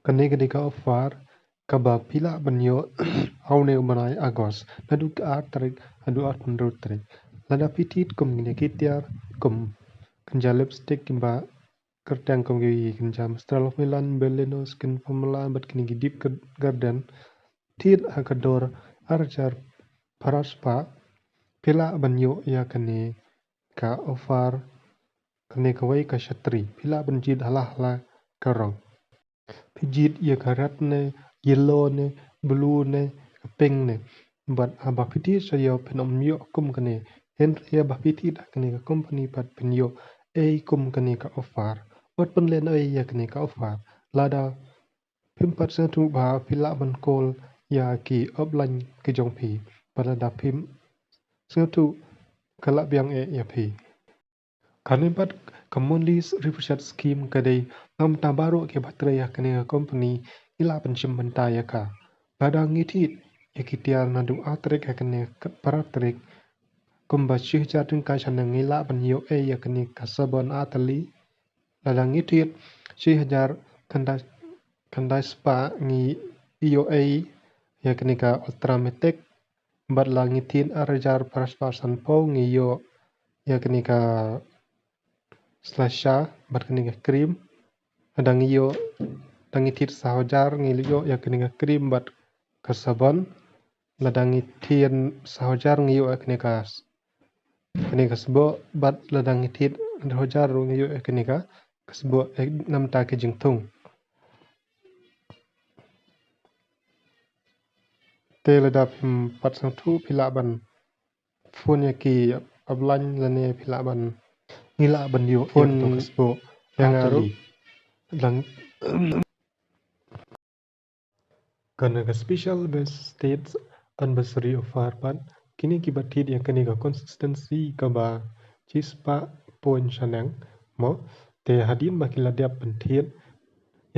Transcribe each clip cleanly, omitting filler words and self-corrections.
Kani ketika ofar kaba pila banyo haune umanai agos nadu ke atrik adu at menurut trik lada pitit kum gini kitiar kum kenja lipstick kimba kertang kum gi kenja mstral milan beleno skin pamela bat kini gidip ke garden tit akador arjar paraspa pila banyo ya kani ka ofar kani kawai ka shatri pila banjid halah karong pijit ya karat ne yellow ne blue ne pink ne but aba piti sayo penom yo kum kane hen ya ba piti da kane ka company pat penyo kum kane ka offer ot pen len ya kane ka offer lada pim pat sa tu ba pila ban kol ya ki offline ke jong pi pada da pim sa tu kala biang ya pi kane pat commonly research scheme kadai nam tabaru ke batre ya kane company ila pensim benta ya ka pada ngitit ya kitiar nadu atrik ya kane paratrik kumba syih jatun ka chana ngila banyo ya kane kasabon atali lada ngitit syih jar kanda spa ngi iyo ya kane ka ultramatic bat la ngitit arjar paraspasan po ngi yo ya kane ka slasha bat kane ka krim ada ngiyo dangitit sahojar ngiliyo ya kene krim bat kasabon ladangi tien sahojar ngiyo kene kasbo bat ladangi tit hojar ngiyo kene kasbo nam ta ke jingtung te ladap pat sang thu pilaban phone ya ki ablan lane pilaban ngila ban yo phone to kasbo yang aru lang Karena special best states anniversary of Harvard, kini kibatit yang kini ka konsistensi kaba chispa poin shanang mo te hadin bakila dia pentit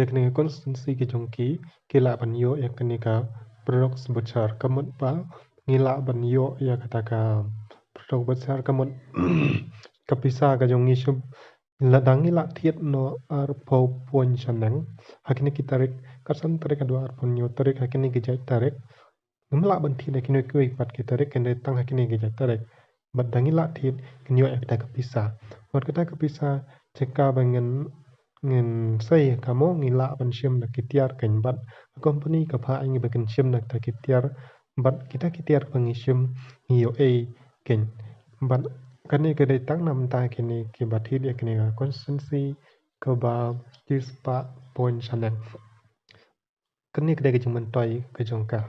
yang kini ka konsistensi ke jongki kila banyo yang kini ka produk sebesar kamut pa ngila banyo ya kata ka produk besar kamut kapisa ka jongi sub ladangi la tiet no ar po poin shanang hakini kitarik kasan tarik adua ar ponyo tarik hakini gejai tarik Ngemla banti na kini kuih pat kitarik kene tang hakini gejai tarik badangi la tiet kinyo ek ta kapisa wat kata kapisa ceka bangen ngin say kamo ngila ban shim na kitiar ken bat company kapha ingi baken shim na ta kitiar bat kita kitiar pangishim ngiyo ken bat kani kedai tang nam ta kini ki bathi dia kini consistency ke ba kispa point sanan kani kedai ke jengman toy ke jongka